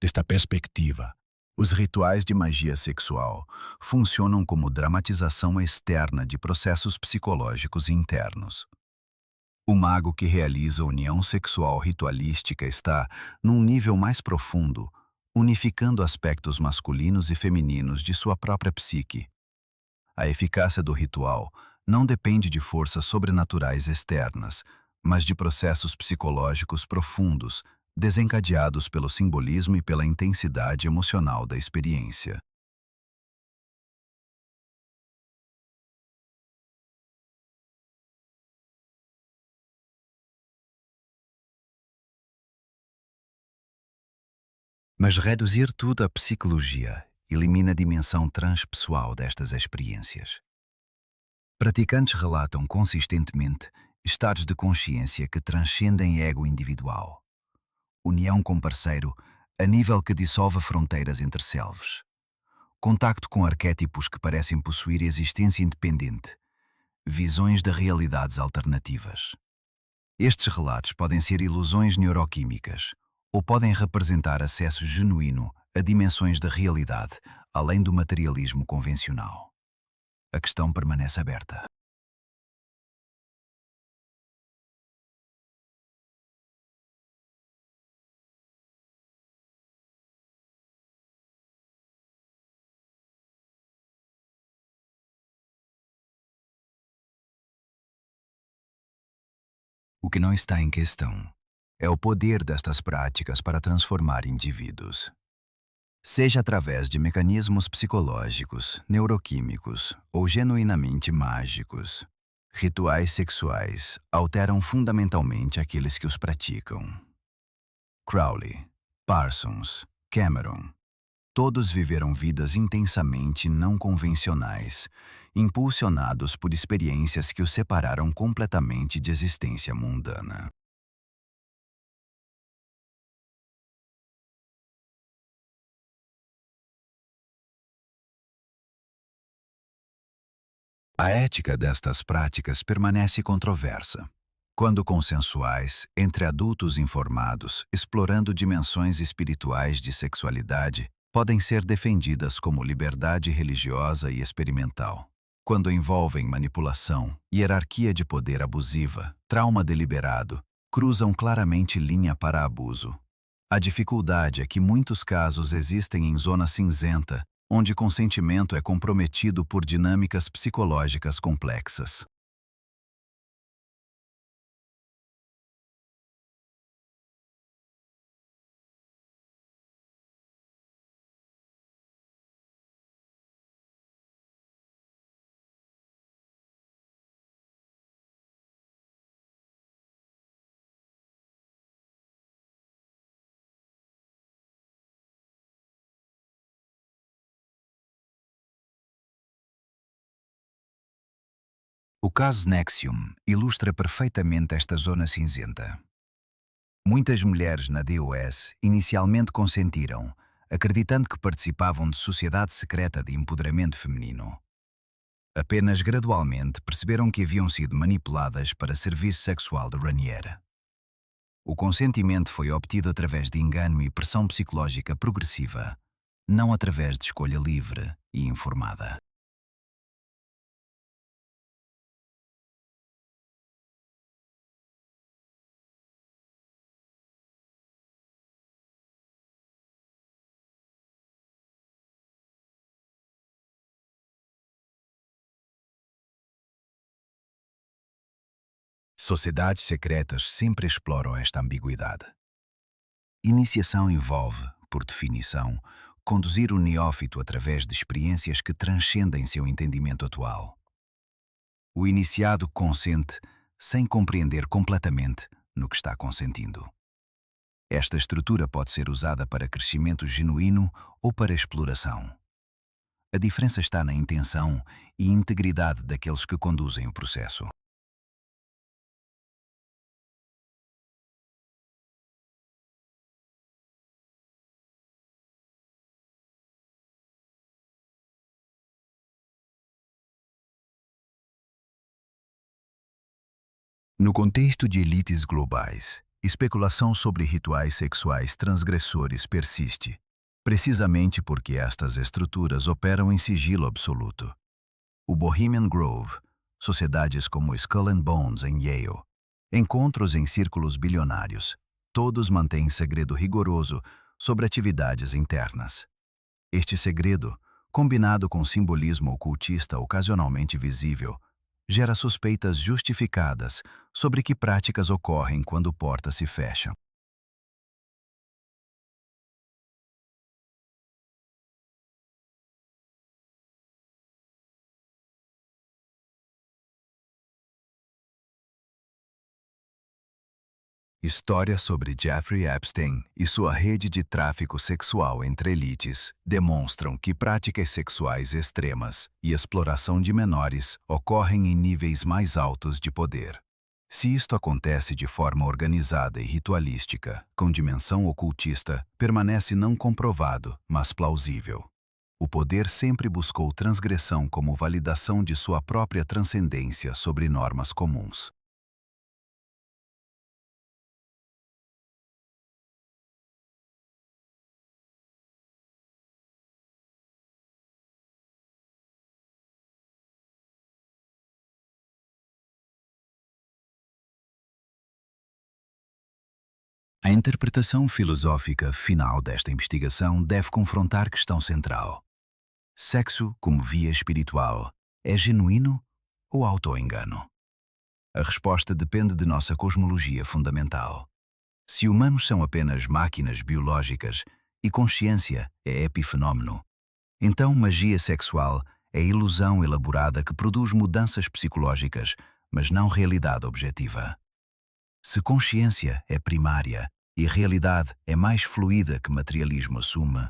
Desta perspectiva, os rituais de magia sexual funcionam como dramatização externa de processos psicológicos internos. O mago que realiza a união sexual ritualística está, num nível mais profundo, unificando aspectos masculinos e femininos de sua própria psique. A eficácia do ritual não depende de forças sobrenaturais externas, mas de processos psicológicos profundos desencadeados pelo simbolismo e pela intensidade emocional da experiência. Mas reduzir tudo à psicologia elimina a dimensão transpessoal destas experiências. Praticantes relatam consistentemente estados de consciência que transcendem ego individual, união com parceiro a nível que dissolve fronteiras entre selves, contacto com arquétipos que parecem possuir existência independente, visões de realidades alternativas. Estes relatos podem ser ilusões neuroquímicas ou podem representar acesso genuíno a dimensões da realidade além do materialismo convencional. A questão permanece aberta. O que não está em questão é o poder destas práticas para transformar indivíduos. Seja através de mecanismos psicológicos, neuroquímicos ou genuinamente mágicos, rituais sexuais alteram fundamentalmente aqueles que os praticam. Crowley, Parsons, Cameron, todos viveram vidas intensamente não convencionais, impulsionados por experiências que os separaram completamente de existência mundana. A ética destas práticas permanece controversa. Quando consensuais, entre adultos informados, explorando dimensões espirituais de sexualidade, podem ser defendidas como liberdade religiosa e experimental. Quando envolvem manipulação, hierarquia de poder abusiva, trauma deliberado, cruzam claramente linha para abuso. A dificuldade é que muitos casos existem em zona cinzenta, onde consentimento é comprometido por dinâmicas psicológicas complexas. O caso Nexium ilustra perfeitamente esta zona cinzenta. Muitas mulheres na DOS inicialmente consentiram, acreditando que participavam de sociedade secreta de empoderamento feminino. Apenas gradualmente perceberam que haviam sido manipuladas para serviço sexual de Ranier. O consentimento foi obtido através de engano e pressão psicológica progressiva, não através de escolha livre e informada. Sociedades secretas sempre exploram esta ambiguidade. Iniciação envolve, por definição, conduzir o neófito através de experiências que transcendem seu entendimento atual. O iniciado consente sem compreender completamente no que está consentindo. Esta estrutura pode ser usada para crescimento genuíno ou para exploração. A diferença está na intenção e integridade daqueles que conduzem o processo. No contexto de elites globais, especulação sobre rituais sexuais transgressores persiste, precisamente porque estas estruturas operam em sigilo absoluto. O Bohemian Grove, sociedades como Skull and Bones em Yale, encontros em círculos bilionários, todos mantêm segredo rigoroso sobre atividades internas. Este segredo, combinado com simbolismo ocultista ocasionalmente visível, gera suspeitas justificadas sobre que práticas ocorrem quando portas se fecham. História sobre Jeffrey Epstein e sua rede de tráfico sexual entre elites demonstram que práticas sexuais extremas e exploração de menores ocorrem em níveis mais altos de poder. Se isto acontece de forma organizada e ritualística, com dimensão ocultista, permanece não comprovado, mas plausível. O poder sempre buscou transgressão como validação de sua própria transcendência sobre normas comuns. A interpretação filosófica final desta investigação deve confrontar questão central. Sexo como via espiritual é genuíno ou autoengano? A resposta depende de nossa cosmologia fundamental. Se humanos são apenas máquinas biológicas e consciência é epifenômeno, então magia sexual é ilusão elaborada que produz mudanças psicológicas, mas não realidade objetiva. Se consciência é primária e realidade é mais fluida que materialismo assume,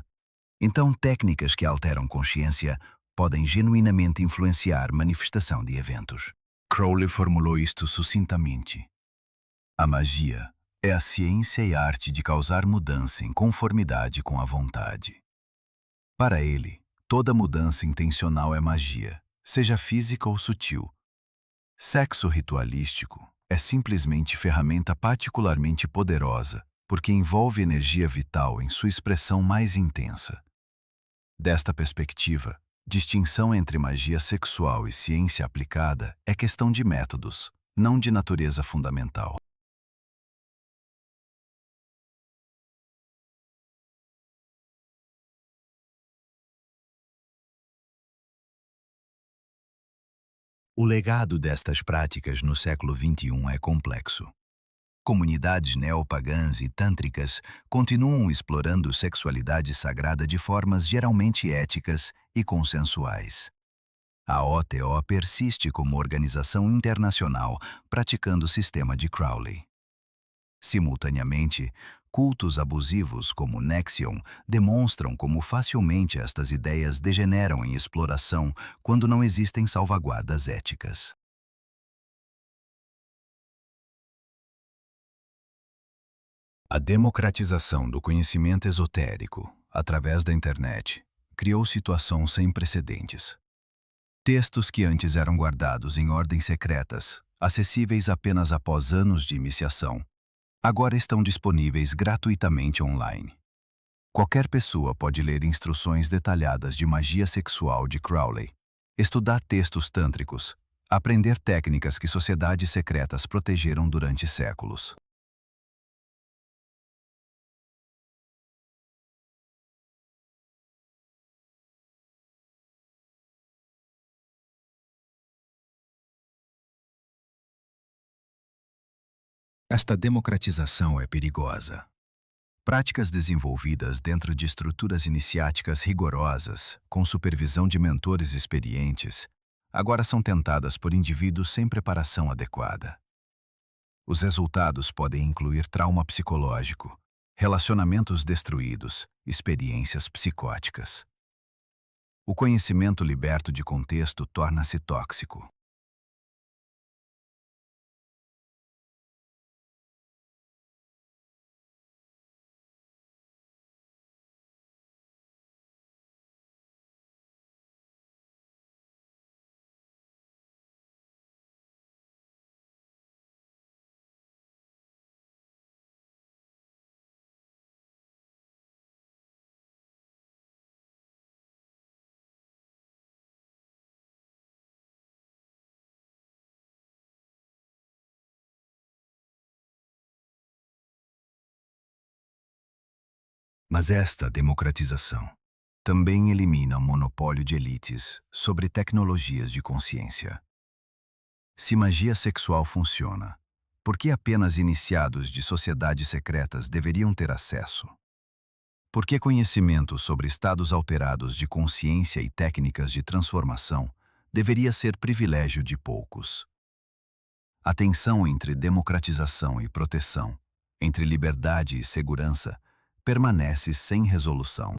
então técnicas que alteram consciência podem genuinamente influenciar manifestação de eventos. Crowley formulou isto sucintamente. A magia é a ciência e arte de causar mudança em conformidade com a vontade. Para ele, toda mudança intencional é magia, seja física ou sutil. Sexo ritualístico é simplesmente ferramenta particularmente poderosa, porque envolve energia vital em sua expressão mais intensa. Desta perspectiva, distinção entre magia sexual e ciência aplicada é questão de métodos, não de natureza fundamental. O legado destas práticas no século XXI é complexo. Comunidades neopagãs e tântricas continuam explorando sexualidade sagrada de formas geralmente éticas e consensuais. A OTO persiste como organização internacional praticando o sistema de Crowley. Simultaneamente, cultos abusivos como Nexion demonstram como facilmente estas ideias degeneram em exploração quando não existem salvaguardas éticas. A democratização do conhecimento esotérico, através da internet, criou situação sem precedentes. Textos que antes eram guardados em ordens secretas, acessíveis apenas após anos de iniciação, agora estão disponíveis gratuitamente online. Qualquer pessoa pode ler instruções detalhadas de magia sexual de Crowley, estudar textos tântricos, aprender técnicas que sociedades secretas protegeram durante séculos. Esta democratização é perigosa. Práticas desenvolvidas dentro de estruturas iniciáticas rigorosas, com supervisão de mentores experientes, agora são tentadas por indivíduos sem preparação adequada. Os resultados podem incluir trauma psicológico, relacionamentos destruídos, experiências psicóticas. O conhecimento liberto de contexto torna-se tóxico. Mas esta democratização também elimina o monopólio de elites sobre tecnologias de consciência. Se magia sexual funciona, por que apenas iniciados de sociedades secretas deveriam ter acesso? Por que conhecimento sobre estados alterados de consciência e técnicas de transformação deveria ser privilégio de poucos? A tensão entre democratização e proteção entre liberdade e segurança, permanece sem resolução.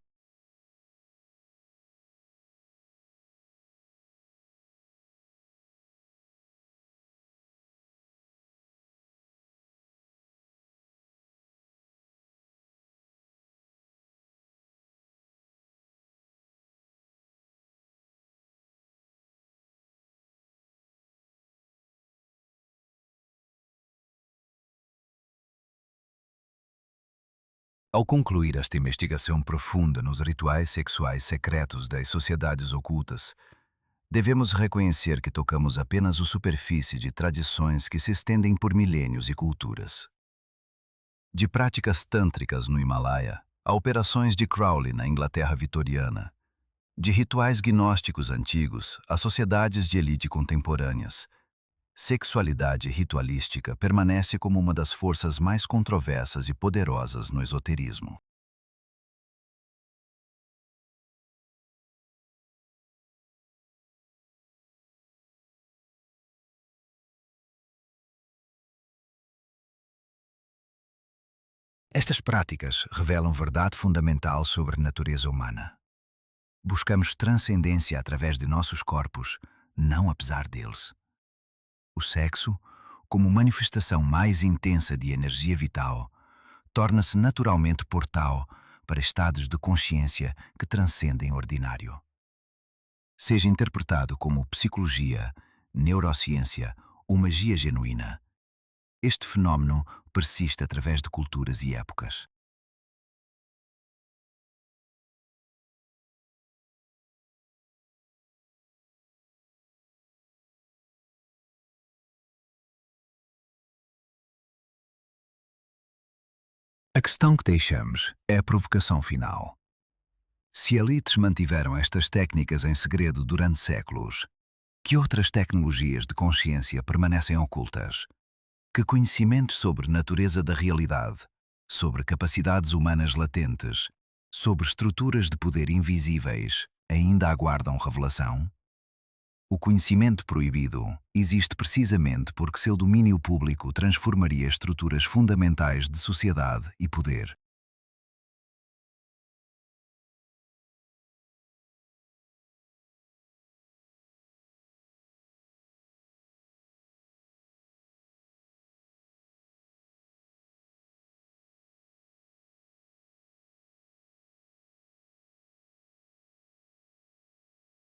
Ao concluir esta investigação profunda nos rituais sexuais secretos das sociedades ocultas, devemos reconhecer que tocamos apenas a superfície de tradições que se estendem por milênios e culturas. De práticas tântricas no Himalaia, a operações de Crowley na Inglaterra vitoriana, de rituais gnósticos antigos a sociedades de elite contemporâneas, sexualidade ritualística permanece como uma das forças mais controversas e poderosas no esoterismo. Estas práticas revelam verdade fundamental sobre a natureza humana. Buscamos transcendência através de nossos corpos, não apesar deles. O sexo, como manifestação mais intensa de energia vital, torna-se naturalmente portal para estados de consciência que transcendem o ordinário. Seja interpretado como psicologia, neurociência ou magia genuína, este fenómeno persiste através de culturas e épocas. A questão que deixamos é a provocação final. Se elites mantiveram estas técnicas em segredo durante séculos, que outras tecnologias de consciência permanecem ocultas? Que conhecimentos sobre natureza da realidade, sobre capacidades humanas latentes, sobre estruturas de poder invisíveis, ainda aguardam revelação? O conhecimento proibido existe precisamente porque seu domínio público transformaria estruturas fundamentais de sociedade e poder.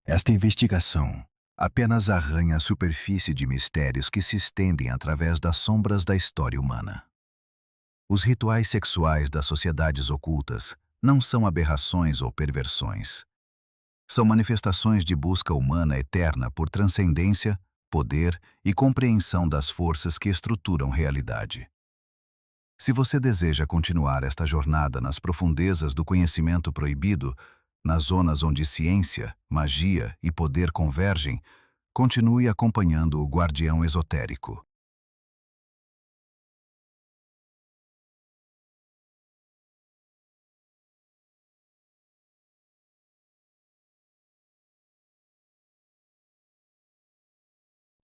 Esta investigação apenas arranha a superfície de mistérios que se estendem através das sombras da história humana. Os rituais sexuais das sociedades ocultas não são aberrações ou perversões. São manifestações de busca humana eterna por transcendência, poder e compreensão das forças que estruturam realidade. Se você deseja continuar esta jornada nas profundezas do conhecimento proibido, nas zonas onde ciência, magia e poder convergem, continue acompanhando o Guardião Esotérico.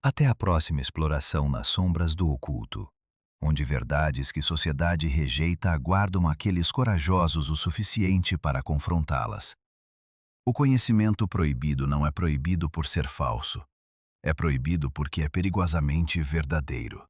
Até a próxima exploração nas sombras do oculto, onde verdades que sociedade rejeita aguardam aqueles corajosos o suficiente para confrontá-las. O conhecimento proibido não é proibido por ser falso. É proibido porque é perigosamente verdadeiro.